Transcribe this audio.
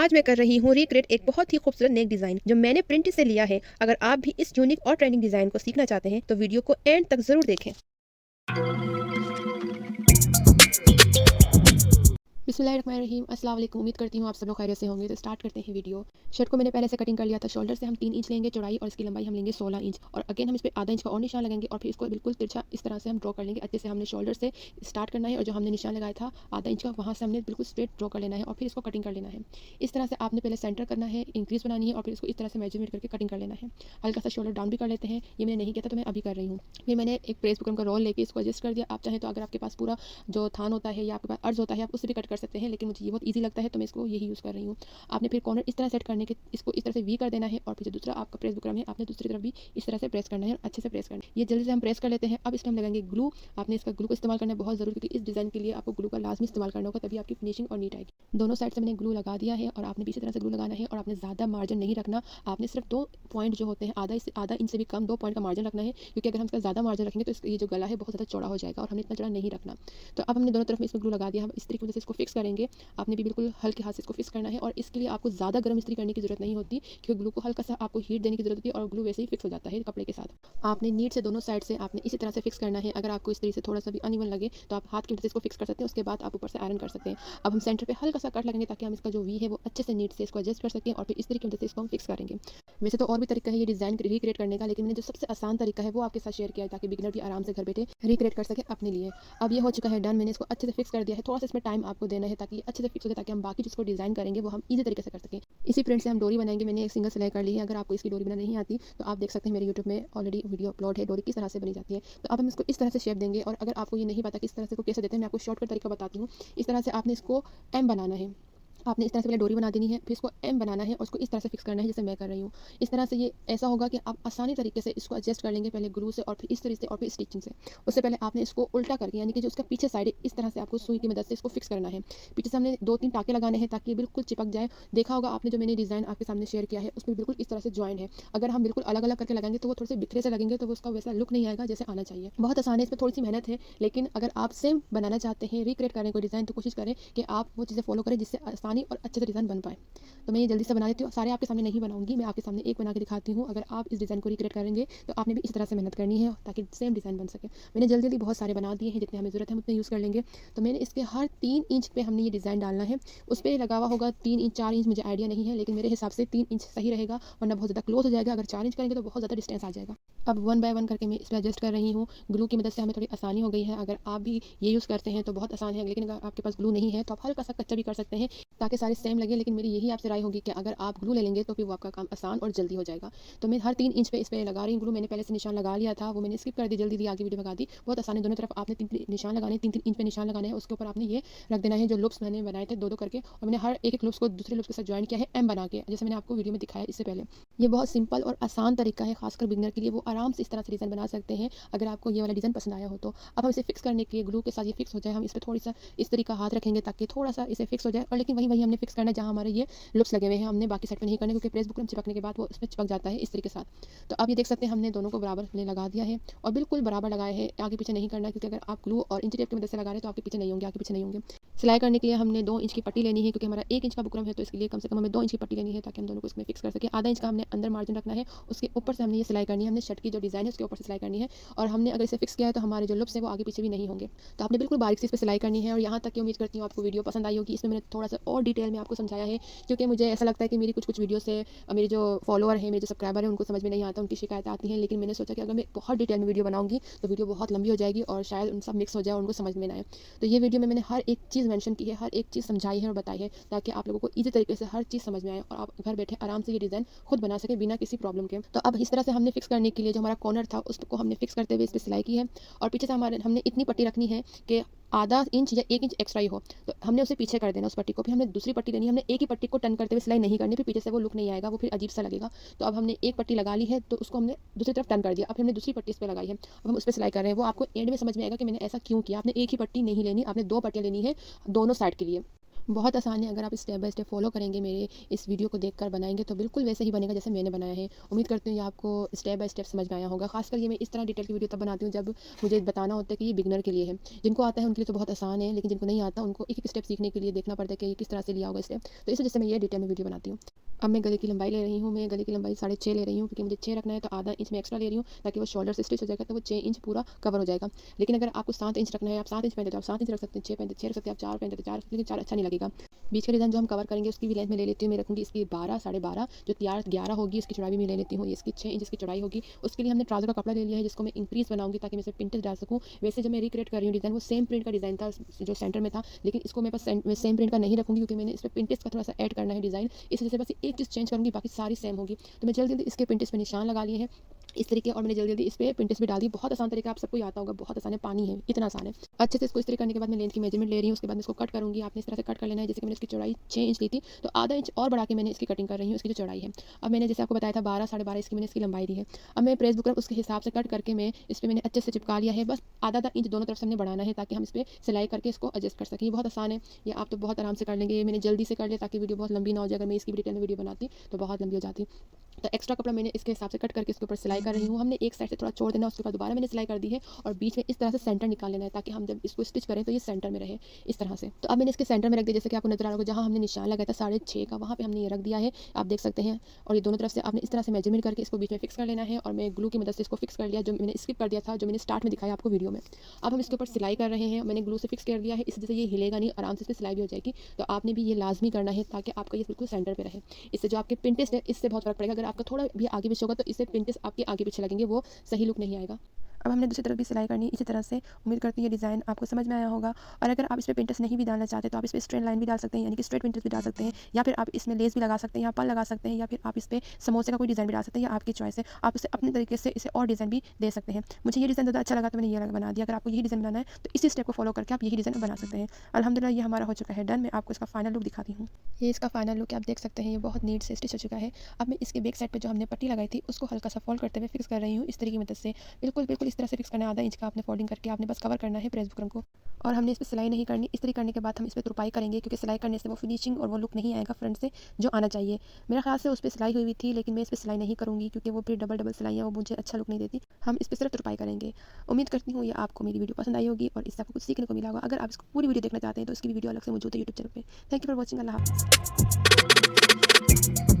आज मैं कर रही हूँ रिक्रिएट एक बहुत ही खूबसूरत नेक डिज़ाइन जो मैंने प्रिंट से लिया है। अगर आप भी इस यूनिक और ट्रेंडिंग डिज़ाइन को सीखना चाहते हैं तो वीडियो को एंड तक ज़रूर देखें। बिस्मिल्लाहिर्रहमानिर्रहीम, अस्सलाम वालेकुम। उम्मीद करती हूँ आप सब लोग खैरियत से होंगे। तो स्टार्ट करते हैं वीडियो। शर्ट को मैंने पहले से कटिंग कर लिया था। शोल्डर से हम 3 इंच लेंगे चौड़ाई और इसकी लंबाई हम लेंगे 16 इंच और अगेन हम इस पे आधा इंच का और निशान लगाएंगे और फिर इसको बिल्कुल तिरछा इस तरह से हम ड्रॉ कर लेंगे। अच्छे से हमने शोल्डर से स्टार्ट करना है और जो हमने निशान लगाया था आधा इंच का वहाँ से हमने बिल्कुल स्ट्रेट ड्रॉ कर लेना है और फिर इसको कटिंग कर लेना है। इस तरह से आपने पहले सेंटर करना है, इंक्रीज बनानी है और फिर इसको इस तरह से मेजरमेंट करके कटिंग कर लेना है। हल्का सा शोल्डर डाउन भी कर लेते हैं। ये मैंने नहीं किया था तो मैं अभी कर रही हूँ। फिर मैंने एक प्रेस बुकरम का रोल लेके इसको एडजस्ट कर दिया। आप चाहें तो अगर आपके पास पूरा जो थान होता है या आपके पास अर्ज होता है आप उससे भी कट कर सकते हैं, लेकिन मुझे ये बहुत ईजी लगता है तो मैं इसको यही यूज़ कर रही हूँ। आपने फिर कॉर्नर इस तरह सेट करने के इसको इस तरह से वी कर देना है और फिर जो दूसरा आपका प्रेस बुकरम है आपने दूसरी तरफ भी इस तरह से प्रेस करना है और अच्छे से प्रेस करना है। ये जल्दी से हम प्रेस कर लेते हैं। अब इसमें हम लगाएंगे ग्लू। आपने इसका ग्लू को इस्तेमाल करना है बहुत ज़रूरी, क्योंकि इस डिज़ाइन के लिए आपको ग्लू का लाजमी इस्तेमाल करना होगा, तभी आपकी फिनिशिंग और नीट आएगी। दोनों साइड से मैंने ग्लू लगा दिया है और आपने भी इसी तरह से ग्लू लगाना है और आपने ज़्यादा मार्जिन नहीं रखना। आपने सिर्फ 2 पॉइंट जो होते हैं आधा इंच से भी कम 2 पॉइंट का मार्जिन रखना है, क्योंकि अगर हम इसका ज़्यादा मार्जिन रखेंगे तो इसका ये जो गला है बहुत ज़्यादा चौड़ा हो जाएगा और हमने इतना चौड़ा नहीं रखना। तो अब हमने दोनों तरफ में इसमें ग्लू लगा दिया। हम इस तरीके से इसको फिक्स करेंगे। आपने भी बिल्कुल हल्के हाथ से इसको फिक्स करना है और इसके लिए आपको ज़्यादा गर्म इस्त्री करने की ज़रूरत नहीं होती, क्योंकि ग्लू को हल्का सा आपको हीट देने की ज़रूरत होती है और ग्लू वैसे ही फिक्स हो जाता है कपड़े के साथ। आपने नीट से दोनों साइड से आपने इसी तरह से फिक्स करना है। अगर आपको इस तरीके से थोड़ा सा भी अनइवन लगे तो आप हाथ की मदद से इसको फिक्स कर सकते हैं। उसके बाद आप ऊपर से आयरन कर सकते हैं। अब हम सेंटर पे हल्का सा कट लगेंगे ताकि हम इसका जो वी है वो अच्छे से नीट से इसको एडजस्ट कर सकें और फिर इस तरीके की मदद से इसको हम फिक्स करेंगे। वैसे तो और भी तरीका है ये डिज़ाइन रिक्रिएट करने का, लेकिन मैंने जो सबसे आसान तरीका है वो आपके साथ शेयर किया है ताकि बिगिनर भी आराम से घर बैठे रिक्रिएट कर सके अपने लिए। अब ये हो चुका है डन। मैंने इसको अच्छे से फिक्स कर दिया है। थोड़ा सा इसमें टाइम आपको देना है ताकि अच्छे से फिक्स हो जाए, ताकि हम बाकी जिसको डिज़ाइन करेंगे वो हम ईजी तरीके से कर सकें। इसी प्रिंट से हम डोरी बनाएंगे। मैंने एक सिंगल सिलाई कर ली है। अगर आपको इसकी डोरी बनानी नहीं आती तो आप देख सकते हैं मेरे यूट्यूब में ऑलरेडी वीडियो अपलोड है डोरी किस तरह से बनी जाती है। तो अब हम इसको इस तरह से शेप देंगे और अगर आपको ये नहीं पता कि इस तरह से को कैसे देते हैं, मैं आपको शॉर्टकट तरीका बताती हूँ। इस तरह से आपने इसको एम बनाना है। आपने इस तरह से पहले डोरी बना देनी है, फिर इसको एम बनाना है और उसको इस तरह से फिक्स करना है जैसे मैं कर रही हूँ। इस तरह से ये ऐसा होगा कि आप आसानी तरीके से इसको एडजस्ट कर लेंगे, पहले ग्लू से और फिर इस तरीके से और फिर स्टिचिंग से। उससे पहले आपने इसको उल्टा करके, यानी कि जो उसका पीछे साइड है इस तरह से आपको सुई की मदद से इसको फिक्स करना है। पीछे से हमने 2-3 टाँके लगाने हैं ताकि ये बिल्कुल चिपक जाए। देखा होगा आपने जो मैंने डिज़ाइन आपके सामने शेयर किया है उसमें बिल्कुल इस तरह से जॉइन है। अगर हम बिल्कुल अलग-अलग करके लगाएंगे तो वो थोड़े से बिखरे से लगेंगे तो वो उसका वैसा लुक नहीं आएगा जैसे आना चाहिए। बहुत आसान है, इसमें थोड़ी सी मेहनत है, लेकिन अगर आप सेम बनाना चाहते हैं, रिक्रिएट करें कोई डिज़ाइन, तो कोशिश करें कि आप वो चीज़ें फॉलो करें जिससे आसानी और अच्छे से डिज़ाइन बन पाए। तो मैं ये जल्दी से बना देती हूँ। सारे आपके सामने नहीं बनाऊंगी, मैं आपके सामने एक बना के दिखाती हूँ। अगर आप इस डिज़ाइन को रिक्रिएट करेंगे तो आपने भी इस तरह से मेहनत करनी है ताकि सेम डिज़ाइन बन सके। मैंने जल्दी जल्दी बहुत सारे बना दिए हैं, जितने हमें ज़रूरत है हम उतने यूज़ कर लेंगे। तो मैंने इसके हर 3 इंच पे हमने ये डिज़ाइन डालना है। उस पर लगा हुआ होगा 3 इंच 4 इंच, मुझे आइडिया नहीं है, लेकिन मेरे हिसाब से 3 इंच सही रहेगा, वरना बहुत ज़्यादा क्लोज हो जाएगा। अगर 4 इंच करेंगे तो बहुत ज़्यादा डिस्टेंस आ जाएगा। अब 1 बाय 1 करके मैं इस पर एडजस्ट कर रही हूँ। ग्लू की मदद से हमें थोड़ी आसानी हो गई है। अगर आप भी ये यूज़ करते हैं तो बहुत आसान है, लेकिन अगर आपके पास ग्लू नहीं है तो आप हल्का सा कच्चा भी कर सकते हैं ताकि सारे सेम लगे। लेकिन मेरी यही आपसे राय होगी कि अगर आप ग्लू ले लेंगे तो फिर वो आपका काम आसान और जल्दी हो जाएगा। तो मैं हर 3 इंच पे इस पे लगा रही हूँ ग्लू। मैंने पहले से निशान लगा लिया था, वो मैंने स्किप कर दी, जल्दी आगे वीडियो भगा दी। बहुत आसान है, दोनों तरफ आपने 3 निशान लगाने, 3-3 इंच पे निशान लगाने हैं। उसके ऊपर आपने ये रख देना है जो लूप्स मैंने बनाए थे 2-2 करके, और मैंने हर एक लूप्स को दूसरे लूप्स के साथ ज्वाइन किया है एम बना के, जैसे मैंने आपको वीडियो में दिखाया इससे पहले। ये बहुत सिंपल और आसान तरीका है, खासकर बिगिनर के लिए। वो आराम से इस तरह से डिज़ाइन बना सकते हैं अगर आपको ये वाला डिज़ाइन पसंद आया हो तो। अब हम इसे फिक्स करने के लिए ग्लू के साथ ये फिक्स हो जाए, हम इस पर थोड़ी सा इस तरीका हाथ रखेंगे ताकि थोड़ा सा इसे फिक्स हो जाए, और लेकिन वही हमने फिक्स करना है जहाँ हमारे ये लुप्स लगे हुए हैं। हमने बाकी साइड पे नहीं करने, क्योंकि प्रेस बुकरम चिपकने के बाद वो इसमें चिपक जाता है इस तरीके के साथ। तो अब ये देख सकते हैं हमने दोनों को बराबर हमने लगा दिया है और बिल्कुल बराबर लगाए हैं। आगे पीछे नहीं करना, क्योंकि अगर आप ग्लू और इंची टेप की मदद से लगा रहे हैं तो आपके पीछे नहीं होंगे, आगे पीछे नहीं होंगे। सिलाई करने के लिए हमने 2 इंच की पट्टी लेनी है, क्योंकि हमारा 1 इंच का बुकरम है तो इसके लिए कम से कम हमें 2 इंच की पट्टी लेनी है ताकि हम दोनों को इसमें फिक्स कर सकें। आधा इंच का हमने अंदर मार्जिन रखना है, उसके ऊपर से हमने ये सिलाई करनी है। हमने शर्ट की जो डिज़ाइन है उसके ऊपर से सिलाई करनी है, और हमने अगर इसे फिक्स किया है तो हमारे जो लुप्स है वो आगे पीछे भी नहीं होंगे। तो आपने बिल्कुल बारीक से इस पर सिलाई करनी है। और यहाँ तक कि उम्मीद करती हूँ आपको वीडियो पसंद आई होगी। इसमें मैंने थोड़ा सा और डिटेल में आपको समझाया है, क्योंकि मुझे ऐसा लगता है कि मेरी कुछ वीडियो से मेरे जो फॉलोअर हैं, मेरे जो सब्सक्राइबर हैं, उनको समझ में नहीं आता, उनकी शिकायतें आती हैं। लेकिन मैंने सोचा कि अगर मैं बहुत डिटेल में वीडियो बनाऊंगी तो वीडियो बहुत लंबी हो जाएगी और शायद उन सब मिक्स हो जाए और उनको समझ में ना आए। तो ये वीडियो में मैंने हर एक चीज़ मेंशन की है, हर एक चीज़ समझाई है और बताई है, ताकि आप लोगों को ईजी तरीके से हर चीज़ समझ में आए और आप घर बैठे आराम से ये डिज़ाइन खुद बना सके बिना किसी प्रॉब्लम के। तो अब इस तरह से हमने फिक्स करने के लिए जो हमारा कॉर्नर था उसको हमने फिक्स करते हुए इस पर सिलाई की है, और पीछे से हमारे हमने इतनी पट्टी रखनी है कि आधा इंच या 1 इंच एक्स्ट्रा ही हो, तो हमने उसे पीछे कर देना उस पट्टी को। फिर हमने दूसरी पट्टी लेनी है। हमने एक ही पट्टी को टर्न करते हुए सिलाई नहीं करनी, फिर पीछे से वो लुक नहीं आएगा, वो फिर अजीब सा लगेगा। तो अब हमने एक पट्टी लगा ली है तो उसको हमने दूसरी तरफ टर्न कर दिया। अब हमने दूसरी पट्टी इस पे लगाई है, अब हम उस पर सिलाई कर रहे हैं। वो आपको एंड में समझ में आएगा कि मैंने ऐसा क्यों किया। आपने एक ही पट्टी नहीं लेनी, आपने 2 पट्टियाँ लेनी है दोनों साइड के लिए। बहुत आसान है, अगर आप स्टेप बाय स्टेप फॉलो करेंगे, मेरे इस वीडियो को देखकर बनाएँगे तो बिल्कुल वैसे ही बनेगा जैसे मैंने बनाया है। उम्मीद करती हूँ ये आपको स्टेप बाय स्टेप समझ में आया होगा। ख़ासकर ये मैं इस तरह डिटेल की वीडियो तब बनाती हूँ जब मुझे बताना होता है कि ये बिगिनर के लिए है। जिनको आता है उनके लिए तो बहुत आसान है, लेकिन जिनको नहीं आता उनको एक-एक स्टेप सीखने के लिए देखना पड़ता है कि ये किस तरह से लिया होगा स्टेप। तो इस वजह से मैं ये डिटेल में वीडियो बनाती हूँ। अब मैं गले की लंबाई ले रही हूँ, मैं गले की लंबाई 6.5 ले रही हूँ क्योंकि मुझे 6 रखना है, तो आधा इंच मैं एक्स्ट्रा ले रही हूँ ताकि वो शोल्डर से स्टिच हो जाएगा, तो वो 6 इंच पूरा कवर हो जाएगा। लेकिन अगर आपको 7 इंच रखना है, आप 7 इंच पहनते तो आप 7 इंच रख सकते हैं, 6 पहनते 6 रख सकते हैं, आप 4 पहनते तो 4 लेकिन 4 अच्छा नहीं लगेगा। बीच का डिज़ाइन जो हम कवर करेंगे उसकी भी लेंथ में ले लेती हूँ, मैं रखूँगी इसकी 12, साढ़े 12, जो तैयार 11 होगी इसकी चौड़ाई भी मैं ले लेती हूँ, ये इसकी 6 इंच इसकी चौड़ाई होगी। उसके लिए हमने ट्राउज़र का कपड़ा ले लिया है जिसको मैं इंक्रीज़ बनाऊँगी ताकि मैं इसमें प्रिंटेड डाल सकूँ। वैसे जब मैं रिक्रिएट कर रही हूँ डिज़ाइन, वो सेम प्रिंट का डिज़ाइन था जो सेंटर में था, लेकिन इसको मैं बस मैं सेम प्रिंट का नहीं रखूँगी क्योंकि मैंने इसमें पिंटेस्ट का थोड़ा-सा ऐड करना है डिज़ाइन, इस वजह से बस एक चीज़ चेंज करूँगी, बाकी सारी सेम होगी। तो मैं जल्दी-जल्दी इसके पिंटेस्ट पे निशान लगा लिए हैं इस तरीके, और मैंने जल्दी-जल्दी इस पे पिंटेस्ट भी डाल दी। बहुत आसान तरीका, आप सबको ही आता होगा, बहुत आसान है, पानी है, इतना आसान है। अच्छे से इसको इस्त्री करने के बाद मैं लेंथ की मेजरमेंट ले रही हूँ, उसके बाद मैं इसको कट करूँगी। आपने इस तरह से कट कर लेना है, जैसे कि मैंने इसकी चौड़ाई 6 इंच ली थी, तो आधा इंच और बढ़ा के मैंने इसकी कटिंग कर रही हूँ, इसकी जो चौड़ाई है। अब मैंने जैसे आपको बताया था 12, साढ़े 12 इसकी मैंने इसकी लंबाई दी है। अब मैं प्रेस बुकरम उसके हिसाब से कट करके मैं इस पे मैंने अच्छे से चिपका लिया है। बस आधा-आधा इंच दोनों तरफ से हमने बढ़ाना है ताकि हम इस पे सिलाई करके इसको एडजस्ट कर सकें। ये बहुत आसान है, ये आप तो बहुत आराम से कर लेंगे। ये मैंने जल्दी से कर लिया ताकि वीडियो बहुत लंबी ना हो जाए, अगर मैं इसकी भी डिटेल में वीडियो बनाती तो बहुत लंबी हो जाती। तो एक्स्ट्रा कपड़ा मैंने इसके हिसाब से कट करके इसके ऊपर सिलाई कर रही हूँ। हमने एक साइड से थोड़ा छोड़ देना, उसके बाद दोबारा मैंने सिलाई कर दी है और बीच में इस तरह से सेंटर निकाल लेना है ताकि हम जब इसको स्टिच करें तो ये सेंटर में रहे, इस तरह से। तो अब मैंने इसके सेंटर में रख दिया, जैसे कि आपको नजर आ रहा होगा, जहाँ हमने निशान लगाया था 6.5 का, वहाँ पे हमने ये रख दिया है, आप देख सकते हैं। और ये दोनों तरफ से आपने इस तरह से मेजरमेंट करके इसको बीच में फिक्स कर लेना है, और मैं ग्लू की मदद से इसको फिक्स कर लिया, जो मैंने स्किप कर दिया था, जो मैंने स्टार्ट में दिखाया आपको वीडियो में। अब हम इसके ऊपर सिलाई कर रहे हैं, मैंने ग्लू से फिक्स कर दिया है, इस वजह से ये हिलेगा नहीं, आराम से इस पर सिलाई भी हो जाएगी। तो आपने भी ये लाजमी करना है ताकि आपका ये बिल्कुल सेंटर पे रहे। इससे जो आपके पिंटेस्ट है इससे बहुत फर्क पड़ेगा। अगर आपका थोड़ा भी आगे पीछे होगा तो इससे पिंटेस्ट आपके आगे पीछे लगेंगे, वो सही लुक नहीं आएगा। अब हमने दूसरी तरफ भी सिलाई करनी है इसी तरह से। उम्मीद करती हूँ ये डिज़ाइन आपको समझ में आया होगा। और अगर आप इस पे पिंटेस्ट नहीं भी डालना चाहते तो आप इस पे स्ट्रेट लाइन भी डाल सकते हैं, यानी कि स्ट्रेट पिंटेस्ट भी डाल सकते हैं, या फिर आप इसमें लेस भी लगा सकते हैं, या पल लगा सकते हैं, या फिर आप इस पे समोसे का कोई डिज़ाइन भी डाल सकते हैं, या आपकी चॉइस है। आप इसे अपने तरीके से इसे और डिज़ाइन भी दे सकते हैं। मुझे ये डिज़ाइन ज़्यादा अच्छा लगा तो मैंने ये बना दिया। अगर आपको यही डिज़ाइन बनाना है तो इसी स्टेप को फॉलो करके आप यही डिज़ाइन बना सकते हैं। अल्हम्दुलिल्लाह ये हमारा हो चुका है डन। मैं आपको इसका फाइनल लुक दिखाती हूँ। ये इसका फाइनल लुक आप देख सकते हैं, ये बहुत नीट से स्टिच हो चुका है। अब मैं इसके बैक साइड पे जो हमने पट्टी लगाई थी उसको हल्का सा फोल्ड करते हुए फिक्स कर रही हूँ इस तरीके की मदद से। बिल्कुल बिल्कुल इस तरह से फिक्स करना है, आधा इंच का आपने फोल्डिंग करके आपने बस कवर करना है प्रेस बुकरम को। और हमने इस पे सिलाई नहीं करनी। इस तरह करने के बाद हम इस पे तुरपाई करेंगे, क्योंकि सिलाई करने से वो फिनिशिंग और वो लुक नहीं आएगा फ्रंट से जो आना चाहिए। मेरा ख्याल से उस पे सिलाई हुई थी, लेकिन मैं इस पे सिलाई नहीं करूँगी क्योंकि वो फिर डबल डबल सिलाइयाँ वो मुझे अच्छा लुक नहीं देती। हम इस पे सिर्फ तुरपाई करेंगे। उम्मीद करती हूँ ये आपको मेरी वीडियो पसंद आई होगी और इससे आपको कुछ सीखने को मिला होगा। अगर आप इसको पूरी वीडियो देखना चाहते हैं तो इसकी भी वीडियो अलग से मौजूद है यूट्यूब चैनल पे। Thank you for watching. अल्लाह हाफ़िज़।